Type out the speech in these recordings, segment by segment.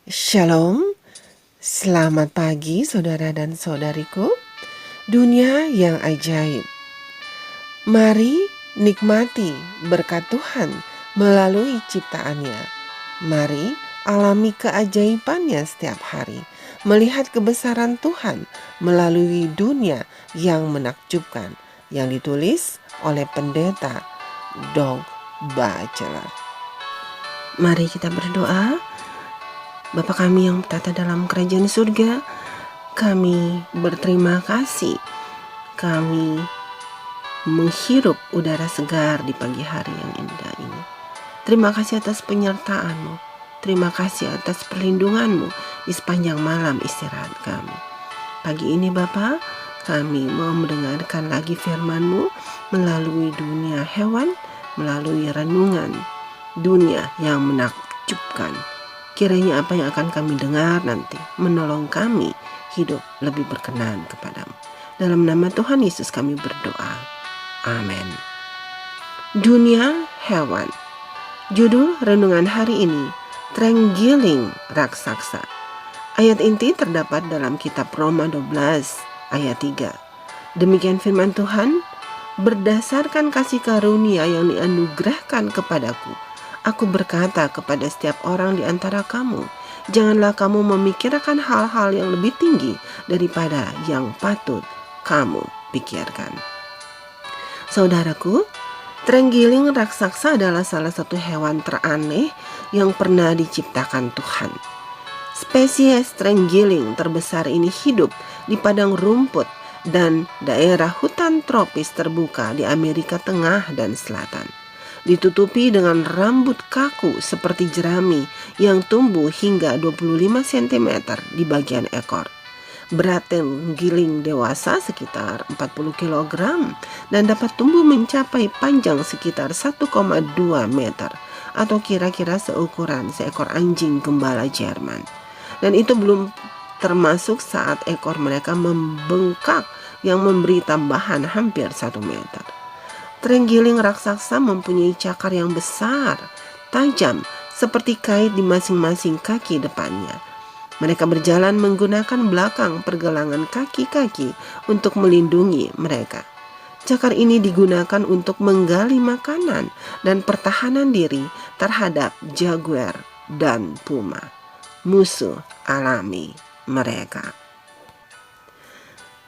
Shalom, selamat pagi saudara dan saudariku. Dunia yang ajaib. Mari nikmati berkat Tuhan melalui ciptaannya. Mari alami keajaibannya setiap hari. Melihat kebesaran Tuhan melalui dunia yang menakjubkan. Yang ditulis oleh pendeta Doug Batchelor. Mari kita berdoa. Bapa kami yang bertata dalam kerajaan surga, kami berterima kasih. Kami menghirup udara segar di pagi hari yang indah ini. Terima kasih atas penyertaan-Mu. Terima kasih atas perlindungan-Mu di sepanjang malam istirahat kami. Pagi ini Bapa, kami mau mendengarkan lagi firman-Mu melalui dunia hewan, melalui renungan dunia yang menakjubkan. Kiranya apa yang akan kami dengar nanti menolong kami hidup lebih berkenan kepadamu. Dalam nama Tuhan Yesus kami berdoa. Amin. Dunia hewan. Judul renungan hari ini, Terenggiling Raksasa. Ayat inti terdapat dalam kitab Roma 12 ayat 3. Demikian firman Tuhan, berdasarkan kasih karunia yang dianugerahkan kepadaku, aku berkata kepada setiap orang di antara kamu, janganlah kamu memikirkan hal-hal yang lebih tinggi daripada yang patut kamu pikirkan. Saudaraku, terenggiling raksasa adalah salah satu hewan teraneh yang pernah diciptakan Tuhan. Spesies terenggiling terbesar ini hidup di padang rumput dan daerah hutan tropis terbuka di Amerika Tengah dan Selatan. Ditutupi dengan rambut kaku seperti jerami yang tumbuh hingga 25 cm di bagian ekor. Berat terenggiling dewasa sekitar 40 kg dan dapat tumbuh mencapai panjang sekitar 1,2 meter atau kira-kira seukuran seekor anjing gembala Jerman. Dan itu belum termasuk saat ekor mereka membengkak yang memberi tambahan hampir 1 meter. Terenggiling raksasa mempunyai cakar yang besar, tajam, seperti kait di masing-masing kaki depannya. Mereka berjalan menggunakan belakang pergelangan kaki-kaki untuk melindungi mereka. Cakar ini digunakan untuk menggali makanan dan pertahanan diri terhadap jaguar dan puma, musuh alami mereka.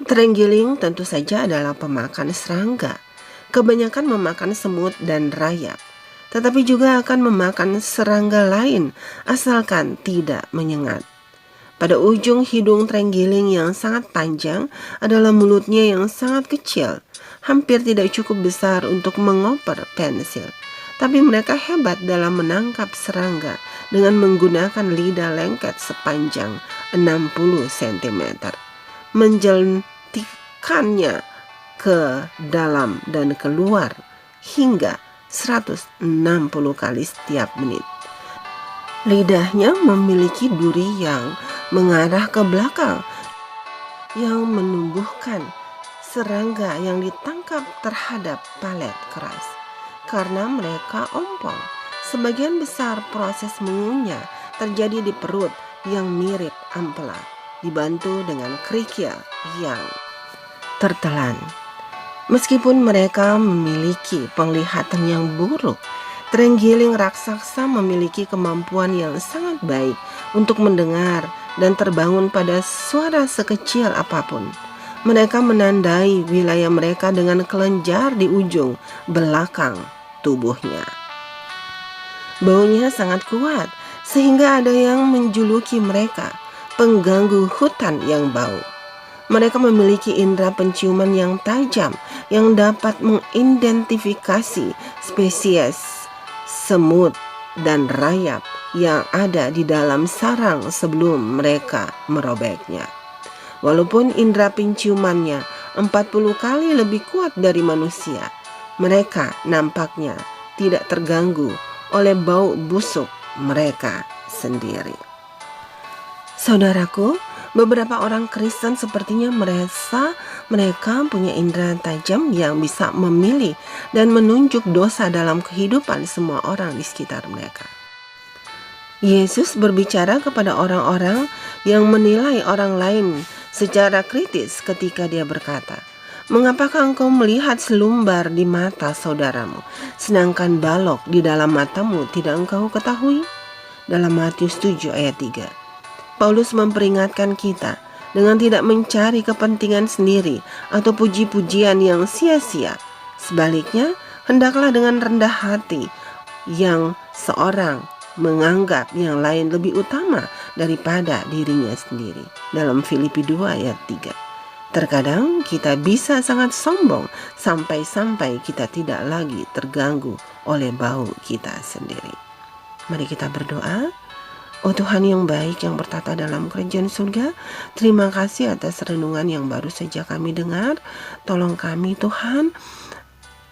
Terenggiling tentu saja adalah pemakan serangga. Kebanyakan memakan semut dan rayap, tetapi juga akan memakan serangga lain asalkan tidak menyengat. Pada ujung hidung terenggiling yang sangat panjang adalah mulutnya yang sangat kecil, hampir tidak cukup besar untuk mengoper pensil. Tapi mereka hebat dalam menangkap serangga dengan menggunakan lidah lengket sepanjang 60 cm. Menjentikannya ke dalam dan keluar hingga 160 kali setiap menit. Lidahnya memiliki duri yang mengarah ke belakang yang menumbuhkan serangga yang ditangkap terhadap palet keras. Karena mereka ompong, sebagian besar proses mengunyah terjadi di perut yang mirip ampela, dibantu dengan kerikil yang tertelan. Meskipun mereka memiliki penglihatan yang buruk, terenggiling raksasa memiliki kemampuan yang sangat baik untuk mendengar dan terbangun pada suara sekecil apapun. Mereka menandai wilayah mereka dengan kelenjar di ujung belakang tubuhnya. Baunya sangat kuat sehingga ada yang menjuluki mereka pengganggu hutan yang bau. Mereka memiliki indera penciuman yang tajam yang dapat mengidentifikasi spesies semut dan rayap yang ada di dalam sarang sebelum mereka merobeknya. Walaupun indera penciumannya 40 kali lebih kuat dari manusia, mereka nampaknya tidak terganggu oleh bau busuk mereka sendiri. Saudaraku, beberapa orang Kristen sepertinya merasa mereka punya indera tajam yang bisa memilih dan menunjuk dosa dalam kehidupan semua orang di sekitar mereka. Yesus berbicara kepada orang-orang yang menilai orang lain secara kritis ketika dia berkata, "Mengapakah engkau melihat selumbar di mata saudaramu, sedangkan balok di dalam matamu tidak engkau ketahui?" Dalam Matius 7 ayat 3. Paulus memperingatkan kita dengan tidak mencari kepentingan sendiri atau puji-pujian yang sia-sia. Sebaliknya, hendaklah dengan rendah hati yang seorang menganggap yang lain lebih utama daripada dirinya sendiri. Dalam Filipi 2 ayat 3. Terkadang kita bisa sangat sombong sampai-sampai kita tidak lagi terganggu oleh bau kita sendiri. Mari kita berdoa. Oh Tuhan yang baik yang bertata dalam kerajaan surga, terima kasih atas renungan yang baru saja kami dengar. Tolong kami Tuhan,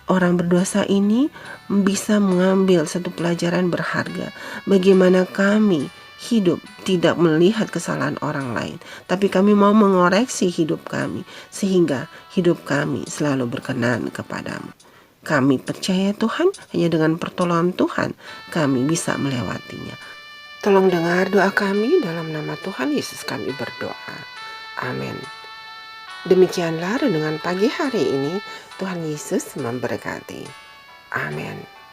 orang berdosa ini bisa mengambil satu pelajaran berharga. Bagaimana kami hidup tidak melihat kesalahan orang lain, tapi kami mau mengoreksi hidup kami, sehingga hidup kami selalu berkenan kepadamu. Kami percaya Tuhan, hanya dengan pertolongan Tuhan kami bisa melewatinya. Tolong dengar doa kami, dalam nama Tuhan Yesus kami berdoa. Amin. Demikianlah renungan pagi hari ini. Tuhan Yesus memberkati. Amin.